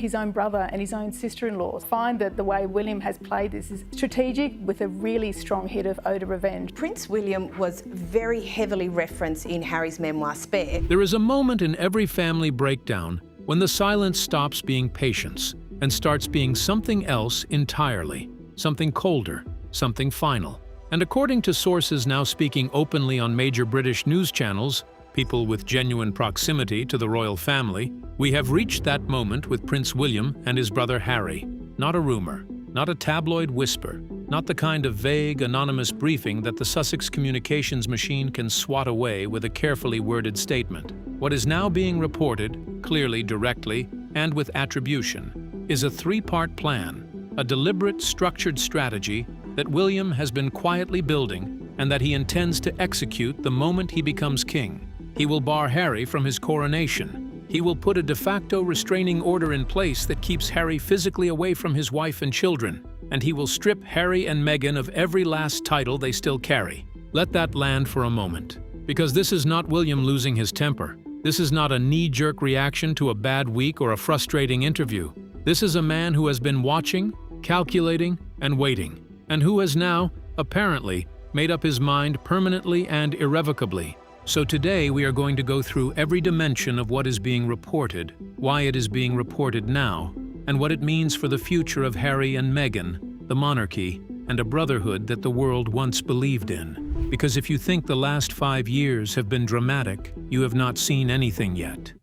His own brother and his own sister-in-law find that the way William has played this is strategic with a really strong hit of ode of revenge. Prince William was very heavily referenced in Harry's memoir, Spare. There is a moment in every family breakdown when the silence stops being patience and starts being something else entirely, something colder, something final. And according to sources now speaking openly on major British news channels, people with genuine proximity to the royal family, we have reached that moment with Prince William and his brother Harry. Not a rumor, not a tabloid whisper, not the kind of vague, anonymous briefing that the Sussex communications machine can swat away with a carefully worded statement. What is now being reported, clearly, directly, and with attribution, is a three-part plan, a deliberate, structured strategy that William has been quietly building and that he intends to execute the moment he becomes king. He will bar Harry from his coronation. He will put a de facto restraining order in place that keeps Harry physically away from his wife and children. And he will strip Harry and Meghan of every last title they still carry. Let that land for a moment. Because this is not William losing his temper. This is not a knee-jerk reaction to a bad week or a frustrating interview. This is a man who has been watching, calculating, and waiting, and who has now, apparently, made up his mind permanently and irrevocably. So today we are going to go through every dimension of what is being reported, why it is being reported now, and what it means for the future of Harry and Meghan, the monarchy, and a brotherhood that the world once believed in. Because if you think the last 5 years have been dramatic, you have not seen anything yet.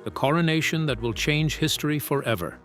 The coronation that will change history forever.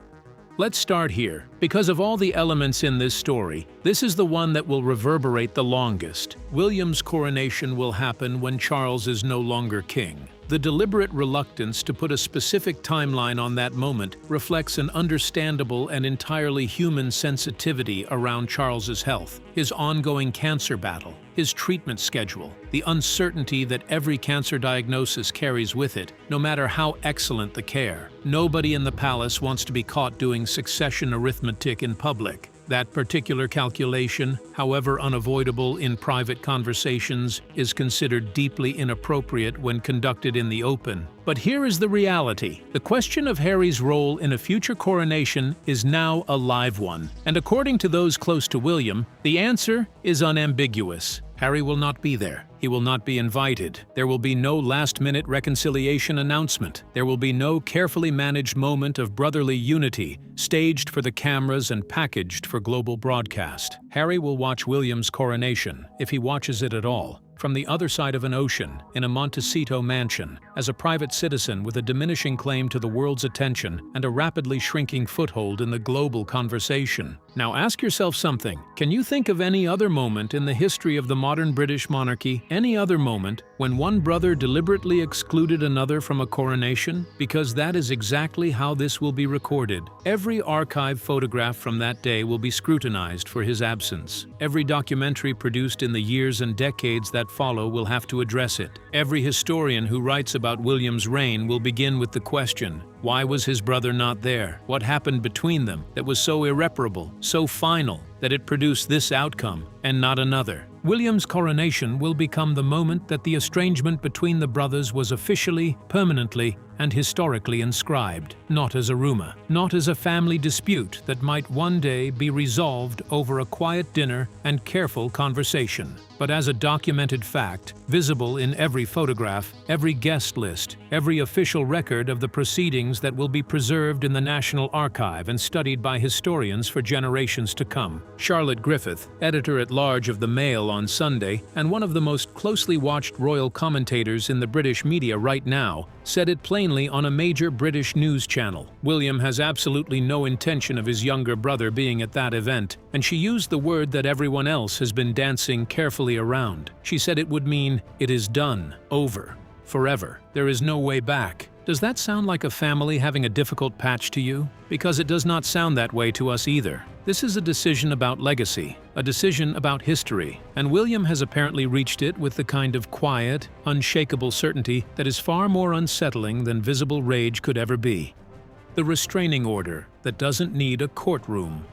Let's start here. Because of all the elements in this story, this is the one that will reverberate the longest. William's coronation will happen when Charles is no longer king. The deliberate reluctance to put a specific timeline on that moment reflects an understandable and entirely human sensitivity around Charles's health, his ongoing cancer battle, his treatment schedule, the uncertainty that every cancer diagnosis carries with it, no matter how excellent the care. Nobody in the palace wants to be caught doing succession arithmetic in public. That particular calculation, however unavoidable in private conversations, is considered deeply inappropriate when conducted in the open. But here is the reality. The question of Harry's role in a future coronation is now a live one. And according to those close to William, the answer is unambiguous. Harry will not be there. He will not be invited. There will be no last-minute reconciliation announcement. There will be no carefully managed moment of brotherly unity, staged for the cameras and packaged for global broadcast. Harry will watch William's coronation, if he watches it at all, from the other side of an ocean, in a Montecito mansion, as a private citizen with a diminishing claim to the world's attention and a rapidly shrinking foothold in the global conversation. Now ask yourself something. Can you think of any other moment in the history of the modern British monarchy, any other moment, when one brother deliberately excluded another from a coronation? Because that is exactly how this will be recorded. Every archive photograph from that day will be scrutinized for his absence. Every documentary produced in the years and decades that follow will have to address it. Every historian who writes about William's reign will begin with the question, why was his brother not there? What happened between them that was so irreparable, so final, that it produced this outcome and not another? William's coronation will become the moment that the estrangement between the brothers was officially, permanently, and historically inscribed, not as a rumor, not as a family dispute that might one day be resolved over a quiet dinner and careful conversation, but as a documented fact, visible in every photograph, every guest list, every official record of the proceedings that will be preserved in the National Archive and studied by historians for generations to come. Charlotte Griffith, editor-at-large of the Mail on Sunday and one of the most closely watched royal commentators in the British media right now, said it plainly on a major British news channel. William has absolutely no intention of his younger brother being at that event, and she used the word that everyone else has been dancing carefully around. She said it would mean, it is done, over, forever. There is no way back. Does that sound like a family having a difficult patch to you? Because it does not sound that way to us either. This is a decision about legacy, a decision about history, and William has apparently reached it with the kind of quiet, unshakable certainty that is far more unsettling than visible rage could ever be. The restraining order that doesn't need a courtroom.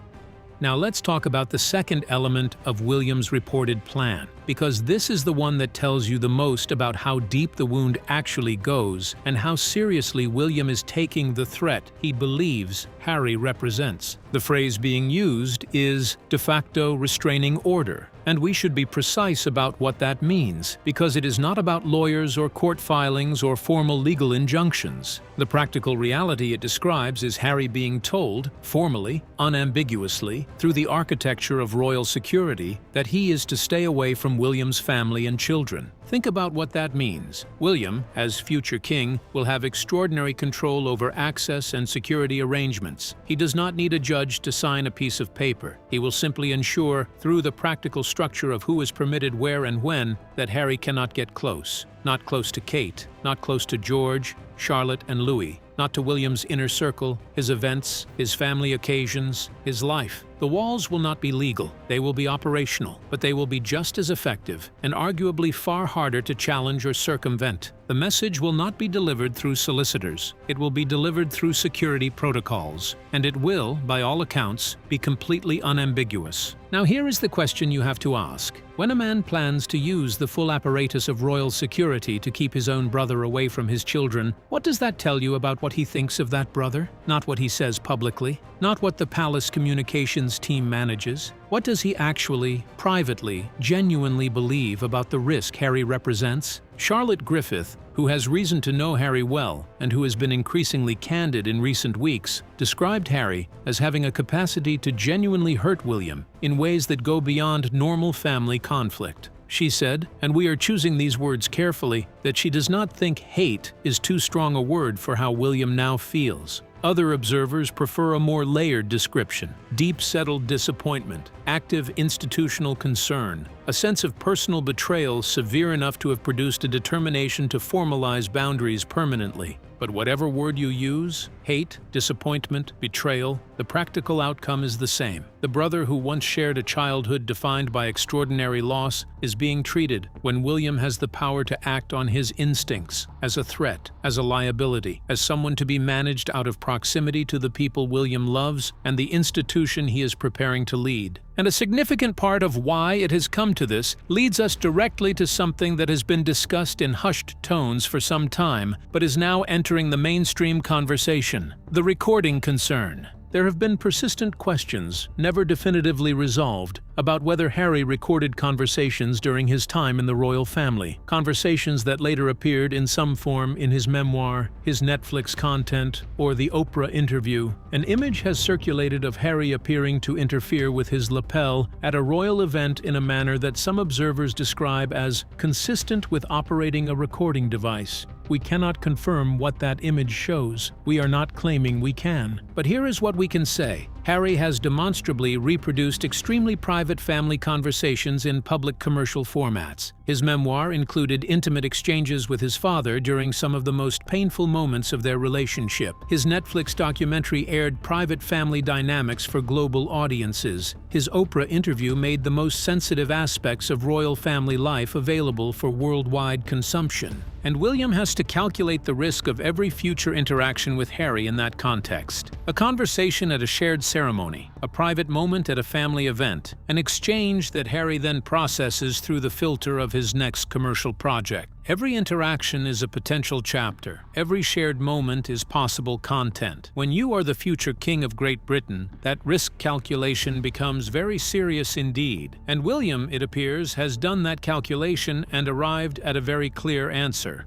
Now let's talk about the second element of William's reported plan, because this is the one that tells you the most about how deep the wound actually goes and how seriously William is taking the threat he believes Harry represents. The phrase being used is de facto restraining order, and we should be precise about what that means, because it is not about lawyers or court filings or formal legal injunctions. The practical reality it describes is Harry being told, formally, unambiguously, through the architecture of royal security, that he is to stay away from William's family and children. Think about what that means. William, as future king, will have extraordinary control over access and security arrangements. He does not need a judge to sign a piece of paper. He will simply ensure, through the practical structure of who is permitted where and when, that Harry cannot get close. Not close to Kate, not close to George, Charlotte, and Louis, not to William's inner circle, his events, his family occasions, his life. The walls will not be legal, they will be operational, but they will be just as effective and arguably far harder to challenge or circumvent. The message will not be delivered through solicitors. It will be delivered through security protocols, and it will, by all accounts, be completely unambiguous. Now here is the question you have to ask. When a man plans to use the full apparatus of royal security to keep his own brother away from his children, what does that tell you about what he thinks of that brother? Not what he says publicly, not what the palace communications team manages. What does he actually, privately, genuinely believe about the risk Harry represents? Charlotte Griffith, who has reason to know Harry well and who has been increasingly candid in recent weeks, described Harry as having a capacity to genuinely hurt William in ways that go beyond normal family conflict. She said, and we are choosing these words carefully, that she does not think hate is too strong a word for how William now feels. Other observers prefer a more layered description: deep-settled disappointment, active institutional concern, a sense of personal betrayal severe enough to have produced a determination to formalize boundaries permanently. But whatever word you use, hate, disappointment, betrayal, the practical outcome is the same. The brother who once shared a childhood defined by extraordinary loss is being treated, when William has the power to act on his instincts, as a threat, as a liability, as someone to be managed out of proximity to the people William loves and the institution he is preparing to lead. And a significant part of why it has come to this leads us directly to something that has been discussed in hushed tones for some time, but is now entering the mainstream conversation: the recording concern. There have been persistent questions, never definitively resolved, about whether Harry recorded conversations during his time in the royal family, conversations that later appeared in some form in his memoir, his Netflix content, or the Oprah interview. An image has circulated of Harry appearing to interfere with his lapel at a royal event in a manner that some observers describe as consistent with operating a recording device. We cannot confirm what that image shows. We are not claiming we can. But here is what we can say. Harry has demonstrably reproduced extremely private family conversations in public commercial formats. His memoir included intimate exchanges with his father during some of the most painful moments of their relationship. His Netflix documentary aired private family dynamics for global audiences. His Oprah interview made the most sensitive aspects of royal family life available for worldwide consumption. And William has to calculate the risk of every future interaction with Harry in that context. A conversation at a shared ceremony, a private moment at a family event, an exchange that Harry then processes through the filter of his next commercial project. Every interaction is a potential chapter. Every shared moment is possible content. When you are the future King of Great Britain, that risk calculation becomes very serious indeed. And William, it appears, has done that calculation and arrived at a very clear answer.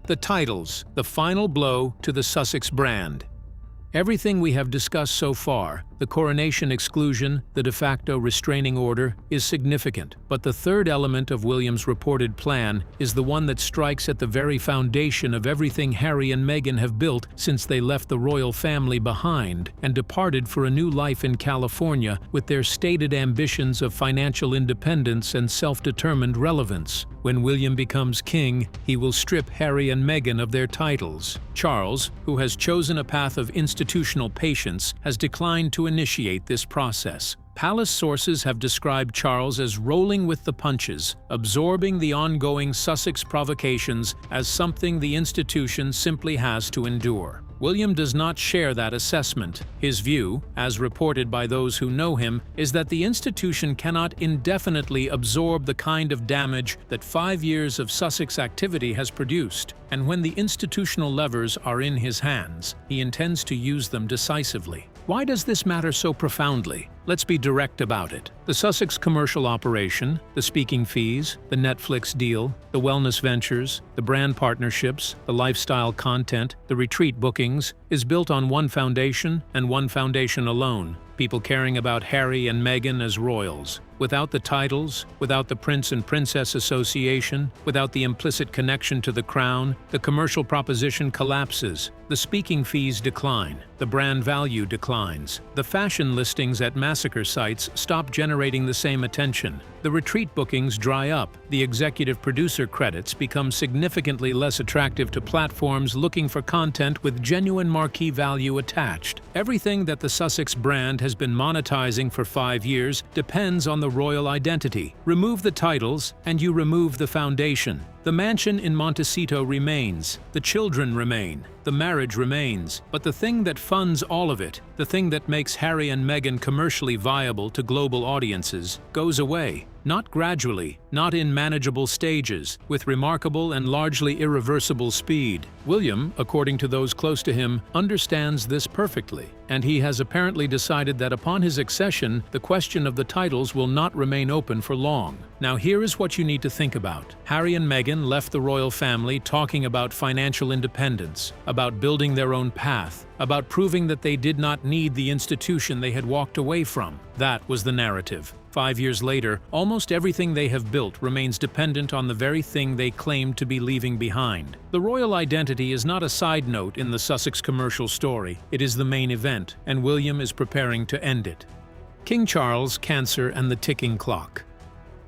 The titles, the final blow to the Sussex brand. Everything we have discussed so far, the coronation exclusion, the de facto restraining order, is significant. But the third element of William's reported plan is the one that strikes at the very foundation of everything Harry and Meghan have built since they left the royal family behind and departed for a new life in California with their stated ambitions of financial independence and self-determined relevance. When William becomes king, he will strip Harry and Meghan of their titles. Charles, who has chosen a path of institutional patience, has declined to initiate this process. Palace sources have described Charles as rolling with the punches, absorbing the ongoing Sussex provocations as something the institution simply has to endure. William does not share that assessment. His view, as reported by those who know him, is that the institution cannot indefinitely absorb the kind of damage that 5 years of Sussex activity has produced, and when the institutional levers are in his hands, he intends to use them decisively. Why does this matter so profoundly? Let's be direct about it. The Sussex commercial operation, the speaking fees, the Netflix deal, the wellness ventures, the brand partnerships, the lifestyle content, the retreat bookings, is built on one foundation and one foundation alone: people caring about Harry and Meghan as royals. Without the titles, without the Prince and Princess Association, without the implicit connection to the crown, the commercial proposition collapses. The speaking fees decline, the brand value declines, the fashion listings at massacre sites stop generating the same attention, the retreat bookings dry up, the executive producer credits become significantly less attractive to platforms looking for content with genuine marquee value attached. Everything that the Sussex brand has been monetizing for 5 years depends on the royal identity. Remove the titles, and you remove the foundation. The mansion in Montecito remains, the children remain, the marriage remains, but the thing that funds all of it, the thing that makes Harry and Meghan commercially viable to global audiences, goes away. Not gradually, not in manageable stages, with remarkable and largely irreversible speed. William, according to those close to him, understands this perfectly, and he has apparently decided that upon his accession, the question of the titles will not remain open for long. Now here is what you need to think about. Harry and Meghan left the royal family talking about financial independence, about building their own path, about proving that they did not need the institution they had walked away from. That was the narrative. 5 years later, almost everything they have built remains dependent on the very thing they claimed to be leaving behind. The royal identity is not a side note in the Sussex commercial story. It is the main event, and William is preparing to end it. King Charles, Cancer, and the ticking clock.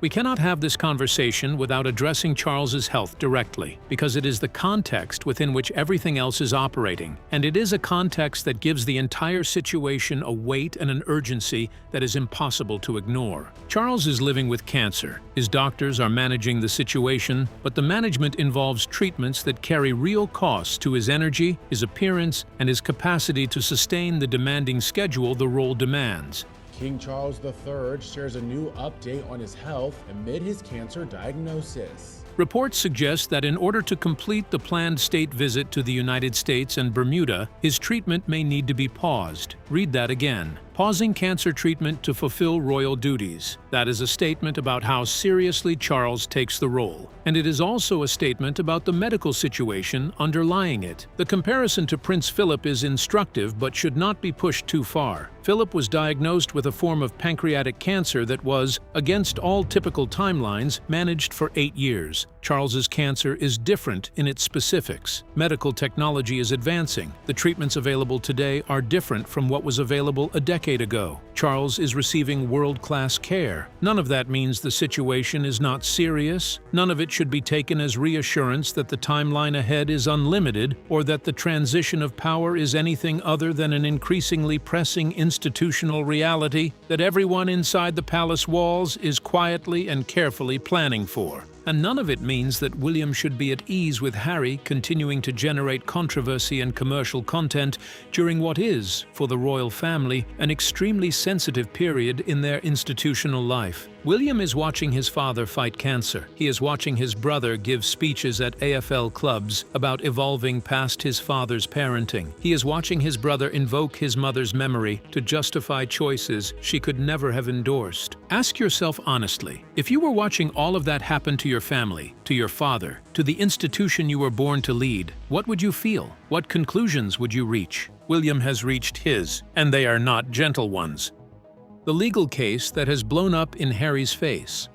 We cannot have this conversation without addressing Charles's health directly, because it is the context within which everything else is operating, and it is a context that gives the entire situation a weight and an urgency that is impossible to ignore. Charles is living with cancer. His doctors are managing the situation, but the management involves treatments that carry real costs to his energy, his appearance, and his capacity to sustain the demanding schedule the role demands. King Charles III shares a new update on his health amid his cancer diagnosis. Reports suggest that in order to complete the planned state visit to the United States and Bermuda, his treatment may need to be paused. Read that again. Pausing cancer treatment to fulfill royal duties. That is a statement about how seriously Charles takes the role. And it is also a statement about the medical situation underlying it. The comparison to Prince Philip is instructive but should not be pushed too far. Philip was diagnosed with a form of pancreatic cancer that was, against all typical timelines, managed for 8 years. Charles's cancer is different in its specifics. Medical technology is advancing. The treatments available today are different from what was available a decade ago. Charles is receiving world-class care. None of that means the situation is not serious. None of it should be taken as reassurance that the timeline ahead is unlimited or that the transition of power is anything other than an increasingly pressing institutional reality that everyone inside the palace walls is quietly and carefully planning for. And none of it means that William should be at ease with Harry continuing to generate controversy and commercial content during what is, for the royal family, an extremely sensitive period in their institutional life. William is watching his father fight cancer. He is watching his brother give speeches at AFL clubs about evolving past his father's parenting. He is watching his brother invoke his mother's memory to justify choices she could never have endorsed. Ask yourself honestly, if you were watching all of that happen to your family, to your father, to the institution you were born to lead, what would you feel? What conclusions would you reach? William has reached his, and they are not gentle ones. The legal case that has blown up in Harry's face.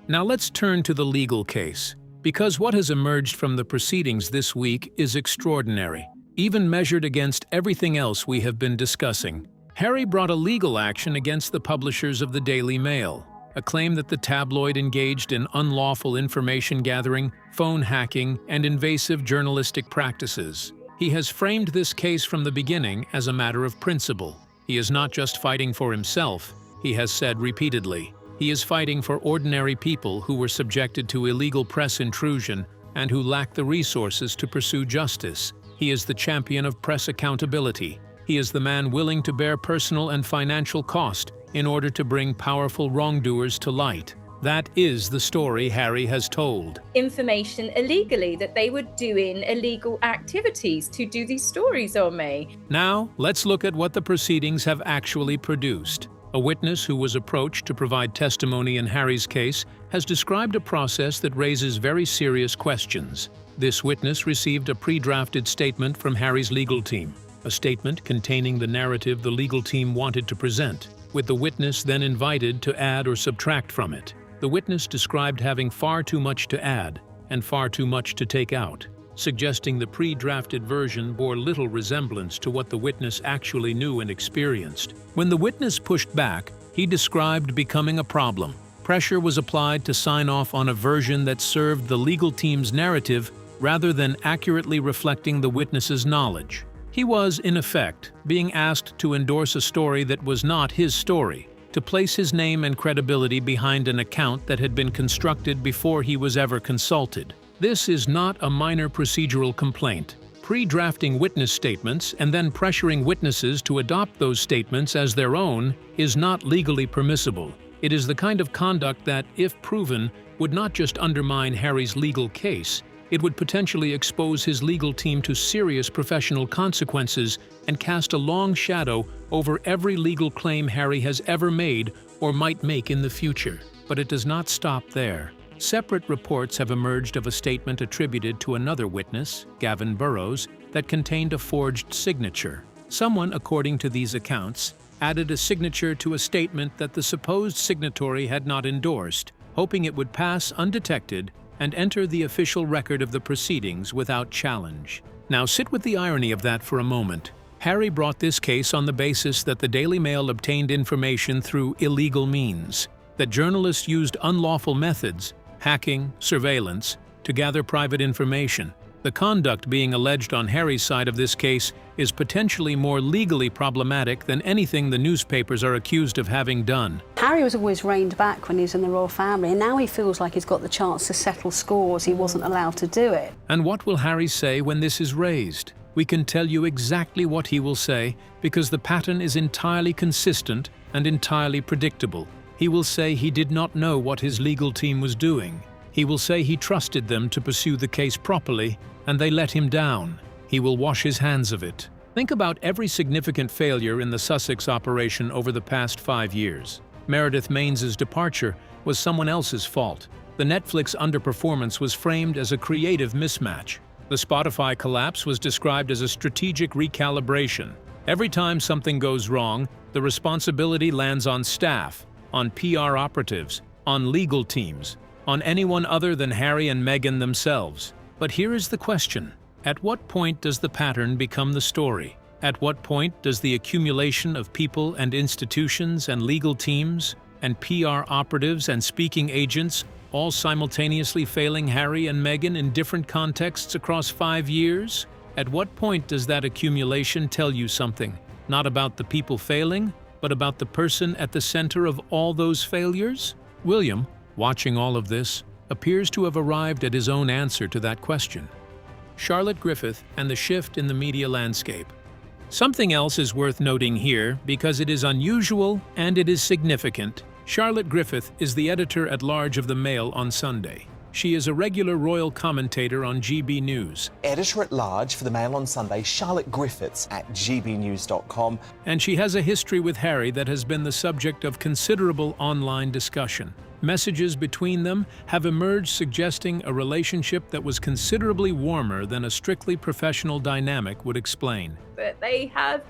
Now let's turn to the legal case, because what has emerged from the proceedings this week is extraordinary, even measured against everything else we have been discussing. Harry brought a legal action against the publishers of the Daily Mail, a claim that the tabloid engaged in unlawful information gathering, phone hacking, and invasive journalistic practices. He has framed this case from the beginning as a matter of principle. He is not just fighting for himself, he has said repeatedly. He is fighting for ordinary people who were subjected to illegal press intrusion and who lack the resources to pursue justice. He is the champion of press accountability. He is the man willing to bear personal and financial cost in order to bring powerful wrongdoers to light. That is the story Harry has told. Information illegally, that they were doing illegal activities to do these stories on me. Now, let's look at what the proceedings have actually produced. A witness who was approached to provide testimony in Harry's case has described a process that raises very serious questions. This witness received a pre-drafted statement from Harry's legal team, a statement containing the narrative the legal team wanted to present, with the witness then invited to add or subtract from it. The witness described having far too much to add and far too much to take out, suggesting the pre-drafted version bore little resemblance to what the witness actually knew and experienced. When the witness pushed back, he described becoming a problem. Pressure was applied to sign off on a version that served the legal team's narrative rather than accurately reflecting the witness's knowledge. He was, in effect, being asked to endorse a story that was not his story, to place his name and credibility behind an account that had been constructed before he was ever consulted. This is not a minor procedural complaint. Pre-drafting witness statements and then pressuring witnesses to adopt those statements as their own is not legally permissible. It is the kind of conduct that, if proven, would not just undermine Harry's legal case, it would potentially expose his legal team to serious professional consequences and cast a long shadow over every legal claim Harry has ever made or might make in the future. But it does not stop there. Separate reports have emerged of a statement attributed to another witness, Gavin Burrows, that contained a forged signature. Someone, according to these accounts, added a signature to a statement that the supposed signatory had not endorsed, hoping it would pass undetected and enter the official record of the proceedings without challenge. Now sit with the irony of that for a moment. Harry brought this case on the basis that the Daily Mail obtained information through illegal means, that journalists used unlawful methods, hacking, surveillance, to gather private information. The conduct being alleged on Harry's side of this case is potentially more legally problematic than anything the newspapers are accused of having done. Harry was always reined back when he was in the royal family, and now he feels like he's got the chance to settle scores. He wasn't allowed to do it. And what will Harry say when this is raised? We can tell you exactly what he will say because the pattern is entirely consistent and entirely predictable. He will say he did not know what his legal team was doing. He will say he trusted them to pursue the case properly, and they let him down. He will wash his hands of it. Think about every significant failure in the Sussex operation over the past 5 years. Meredith Mains's departure was someone else's fault. The Netflix underperformance was framed as a creative mismatch. The Spotify collapse was described as a strategic recalibration. Every time something goes wrong, the responsibility lands on staff, on PR operatives, on legal teams, on anyone other than Harry and Meghan themselves. But here is the question. At what point does the pattern become the story? At what point does the accumulation of people and institutions and legal teams and PR operatives and speaking agents all simultaneously failing Harry and Meghan in different contexts across 5 years? At what point does that accumulation tell you something? Not about the people failing, but about the person at the center of all those failures? William, watching all of this, appears to have arrived at his own answer to that question. Charlotte Griffith and the shift in the media landscape. Something else is worth noting here because it is unusual and it is significant. Charlotte Griffith is the editor-at-large of the Mail on Sunday. She is a regular royal commentator on GB News. Editor-at-large for the Mail on Sunday, Charlotte Griffiths at gbnews.com. And she has a history with Harry that has been the subject of considerable online discussion. Messages between them have emerged suggesting a relationship that was considerably warmer than a strictly professional dynamic would explain. But they have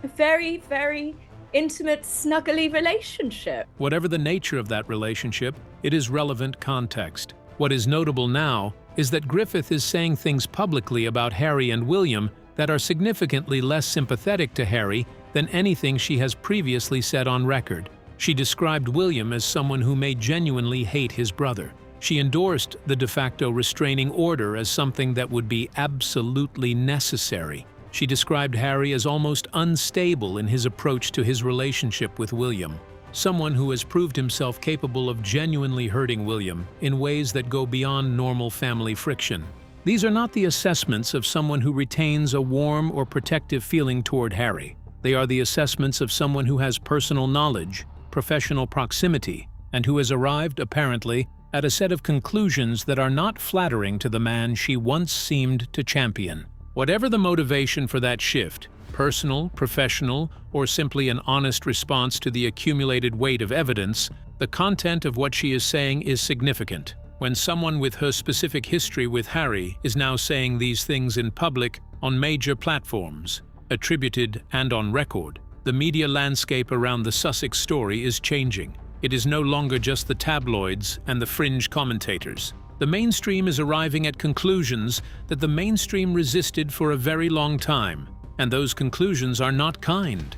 a very, very intimate, snuggly relationship. Whatever the nature of that relationship, it is relevant context. What is notable now is that Griffith is saying things publicly about Harry and William that are significantly less sympathetic to Harry than anything she has previously said on record. She described William as someone who may genuinely hate his brother. She endorsed the de facto restraining order as something that would be absolutely necessary. She described Harry as almost unstable in his approach to his relationship with William, someone who has proved himself capable of genuinely hurting William in ways that go beyond normal family friction. These are not the assessments of someone who retains a warm or protective feeling toward Harry. They are the assessments of someone who has personal knowledge, professional proximity, and who has arrived, apparently, at a set of conclusions that are not flattering to the man she once seemed to champion. Whatever the motivation for that shift, personal, professional, or simply an honest response to the accumulated weight of evidence, the content of what she is saying is significant. When someone with her specific history with Harry is now saying these things in public, on major platforms, attributed and on record, the media landscape around the Sussex story is changing. It is no longer just the tabloids and the fringe commentators. The mainstream is arriving at conclusions that the mainstream resisted for a very long time, and those conclusions are not kind.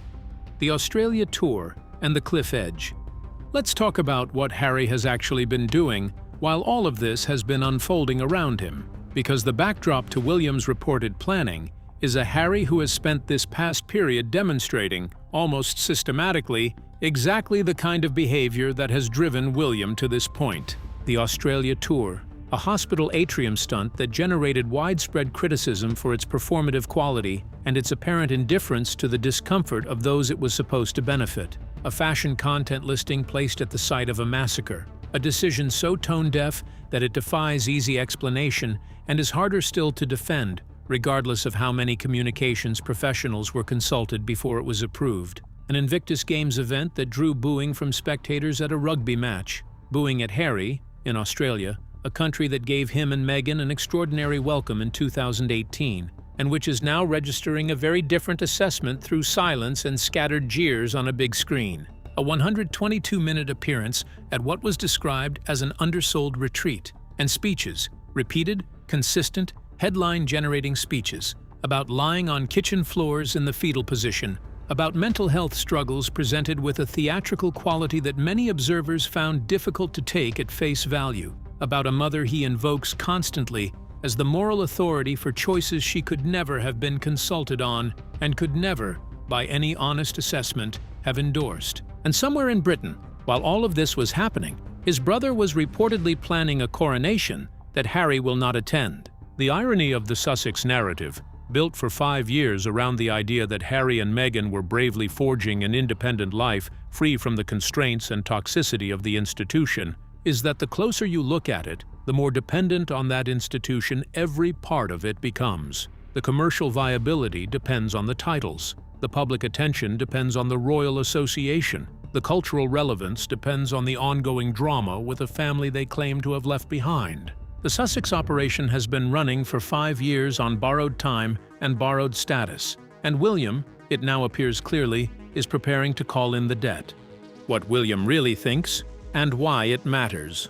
The Australia tour and the cliff edge. Let's talk about what Harry has actually been doing while all of this has been unfolding around him, because the backdrop to William's reported planning is a Harry who has spent this past period demonstrating, almost systematically, exactly the kind of behavior that has driven William to this point. The Australia tour, a hospital atrium stunt that generated widespread criticism for its performative quality and its apparent indifference to the discomfort of those it was supposed to benefit. A fashion content listing placed at the site of a massacre. A decision so tone-deaf that it defies easy explanation and is harder still to defend, regardless of how many communications professionals were consulted before it was approved. An Invictus Games event that drew booing from spectators at a rugby match. Booing at Harry, in Australia, a country that gave him and Meghan an extraordinary welcome in 2018, and which is now registering a very different assessment through silence and scattered jeers on a big screen. A 122-minute appearance at what was described as an undersold retreat, and speeches, repeated, consistent, headline-generating speeches, about lying on kitchen floors in the fetal position, about mental health struggles presented with a theatrical quality that many observers found difficult to take at face value, about a mother he invokes constantly as the moral authority for choices she could never have been consulted on and could never, by any honest assessment, have endorsed. And somewhere in Britain, while all of this was happening, his brother was reportedly planning a coronation that Harry will not attend. The irony of the Sussex narrative, built for 5 years around the idea that Harry and Meghan were bravely forging an independent life free from the constraints and toxicity of the institution, is that the closer you look at it, the more dependent on that institution every part of it becomes. The commercial viability depends on the titles. The public attention depends on the royal association. The cultural relevance depends on the ongoing drama with a family they claim to have left behind. The Sussex operation has been running for 5 years on borrowed time and borrowed status, and William, it now appears clearly, is preparing to call in the debt. What William really thinks, and why it matters.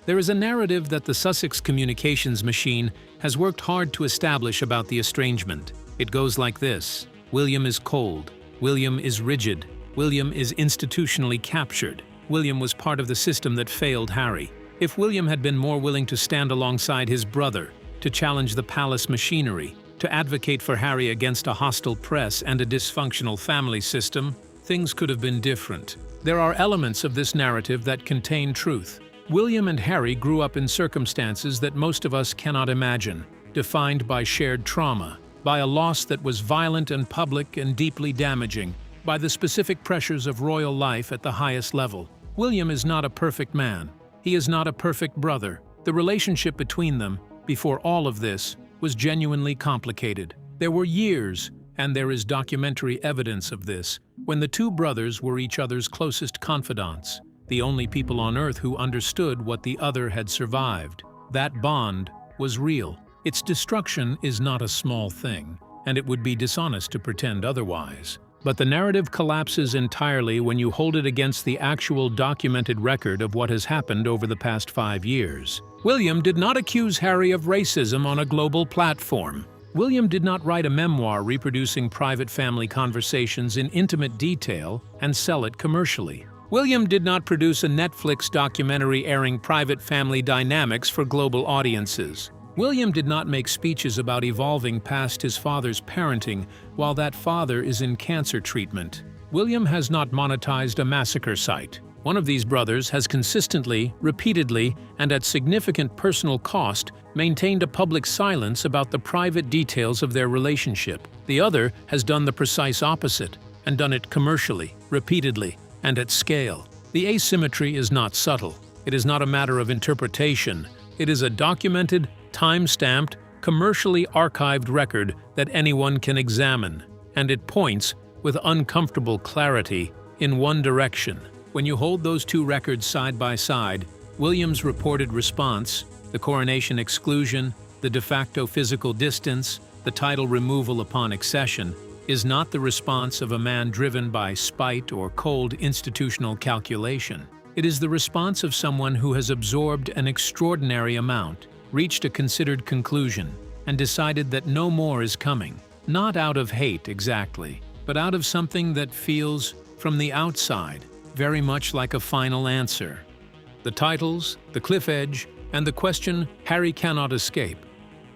There is a narrative that the Sussex communications machine has worked hard to establish about the estrangement. It goes like this: William is cold. William is rigid. William is institutionally captured. William was part of the system that failed Harry. If William had been more willing to stand alongside his brother, to challenge the palace machinery, to advocate for Harry against a hostile press and a dysfunctional family system, things could have been different. There are elements of this narrative that contain truth. William and Harry grew up in circumstances that most of us cannot imagine, defined by shared trauma, by a loss that was violent and public and deeply damaging, by the specific pressures of royal life at the highest level. William is not a perfect man. He is not a perfect brother. The relationship between them, before all of this, was genuinely complicated. There were years, and there is documentary evidence of this, when the two brothers were each other's closest confidants, the only people on earth who understood what the other had survived. That bond was real. Its destruction is not a small thing, and it would be dishonest to pretend otherwise. But the narrative collapses entirely when you hold it against the actual documented record of what has happened over the past 5 years. William did not accuse Harry of racism on a global platform. William did not write a memoir reproducing private family conversations in intimate detail and sell it commercially. William did not produce a Netflix documentary airing private family dynamics for global audiences. William did not make speeches about evolving past his father's parenting while that father is in cancer treatment. William has not monetized a massacre site One of these brothers has consistently, repeatedly, and at significant personal cost maintained a public silence about the private details of their relationship. The other has done the precise opposite, and done it commercially, repeatedly, and at scale. The asymmetry is not subtle. It is not a matter of interpretation. It is a documented, time-stamped, commercially archived record that anyone can examine, and it points, with uncomfortable clarity, in one direction. When you hold those two records side by side, William's reported response, the coronation exclusion, the de facto physical distance, the title removal upon accession, is not the response of a man driven by spite or cold institutional calculation. It is the response of someone who has absorbed an extraordinary amount, reached a considered conclusion, and decided that no more is coming. Not out of hate exactly, but out of something that feels, from the outside, very much like a final answer. The titles, the cliff edge, and the question Harry cannot escape.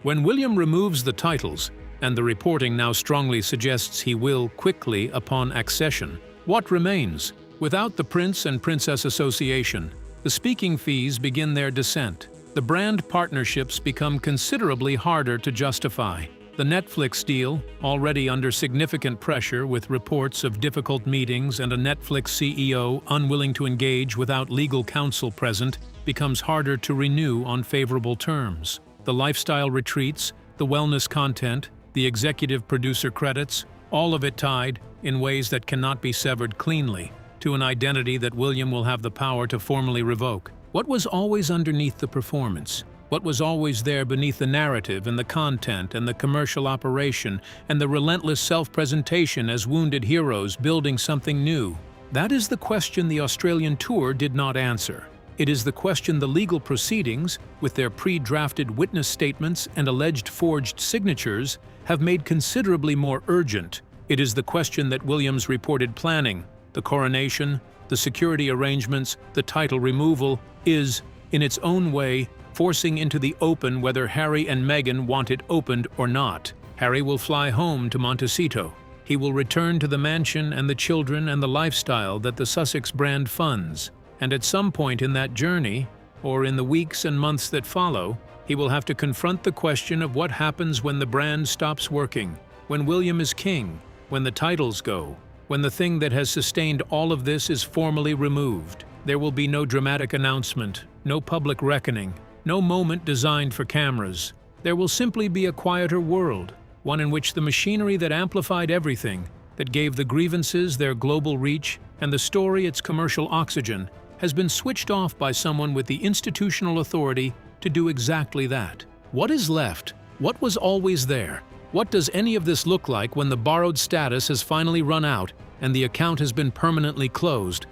When William removes the titles, and the reporting now strongly suggests he will quickly upon accession, what remains? Without the Prince and Princess Association, the speaking fees begin their descent. The brand partnerships become considerably harder to justify. The Netflix deal, already under significant pressure with reports of difficult meetings and a Netflix CEO unwilling to engage without legal counsel present, becomes harder to renew on favorable terms. The lifestyle retreats, the wellness content, the executive producer credits, all of it tied, in ways that cannot be severed cleanly, to an identity that William will have the power to formally revoke. What was always underneath the performance? What was always there beneath the narrative and the content and the commercial operation and the relentless self-presentation as wounded heroes building something new? That is the question the Australian tour did not answer. It is the question the legal proceedings, with their pre-drafted witness statements and alleged forged signatures, have made considerably more urgent. It is the question that William's reported planning, the coronation, the security arrangements, the title removal, is, in its own way, forcing into the open whether Harry and Meghan want it opened or not. Harry will fly home to Montecito. He will return to the mansion and the children and the lifestyle that the Sussex brand funds. And at some point in that journey, or in the weeks and months that follow, he will have to confront the question of what happens when the brand stops working, when William is king, when the titles go, when the thing that has sustained all of this is formally removed. There will be no dramatic announcement, no public reckoning, no moment designed for cameras. There will simply be a quieter world, one in which the machinery that amplified everything, that gave the grievances their global reach and the story its commercial oxygen, has been switched off by someone with the institutional authority to do exactly that. What is left? What was always there? What does any of this look like when the borrowed status has finally run out and the account has been permanently closed?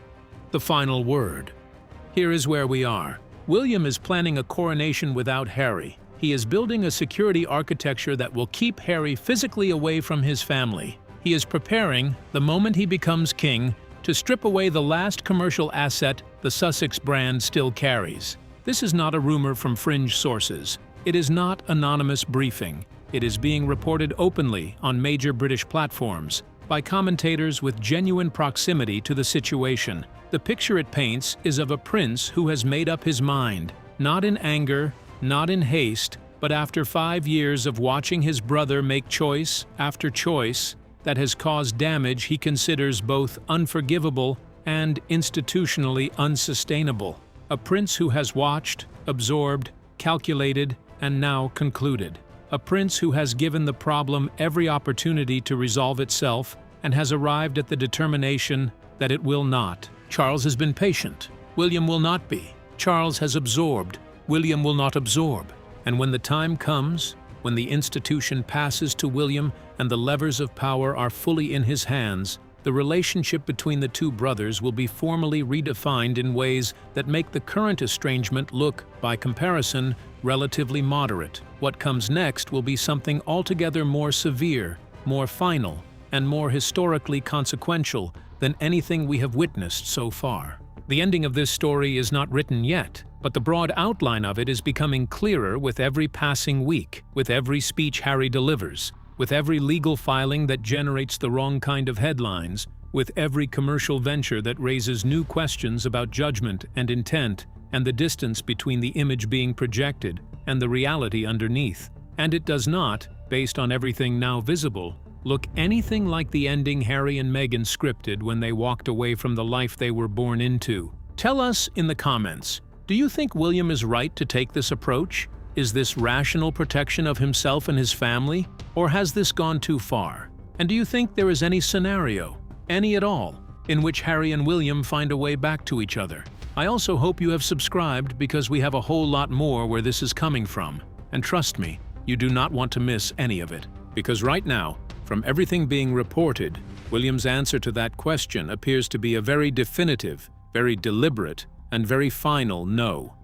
The final word. Here is where we are. William is planning a coronation without Harry. He is building a security architecture that will keep Harry physically away from his family. He is preparing, the moment he becomes king, to strip away the last commercial asset the Sussex brand still carries. This is not a rumor from fringe sources. It is not anonymous briefing. It is being reported openly on major British platforms by commentators with genuine proximity to the situation. The picture it paints is of a prince who has made up his mind, not in anger, not in haste, but after 5 years of watching his brother make choice after choice that has caused damage he considers both unforgivable and institutionally unsustainable. A prince who has watched, absorbed, calculated, and now concluded. A prince who has given the problem every opportunity to resolve itself and has arrived at the determination that it will not. Charles has been patient. William will not be. Charles has absorbed. William will not absorb. And when the time comes, when the institution passes to William and the levers of power are fully in his hands, the relationship between the two brothers will be formally redefined in ways that make the current estrangement look, by comparison, relatively moderate. What comes next will be something altogether more severe, more final, and more historically consequential than anything we have witnessed so far. The ending of this story is not written yet, but the broad outline of it is becoming clearer with every passing week, with every speech Harry delivers, with every legal filing that generates the wrong kind of headlines, with every commercial venture that raises new questions about judgment and intent and the distance between the image being projected and the reality underneath. And it does not, based on everything now visible, look anything like the ending Harry and Meghan scripted when they walked away from the life they were born into. Tell us in the comments, do you think William is right to take this approach? Is this rational protection of himself and his family, or has this gone too far? And do you think there is any scenario, any at all, in which Harry and William find a way back to each other? I also hope you have subscribed because we have a whole lot more where this is coming from. And trust me, you do not want to miss any of it. Because right now, from everything being reported, William's answer to that question appears to be a very definitive, very deliberate, and very final no.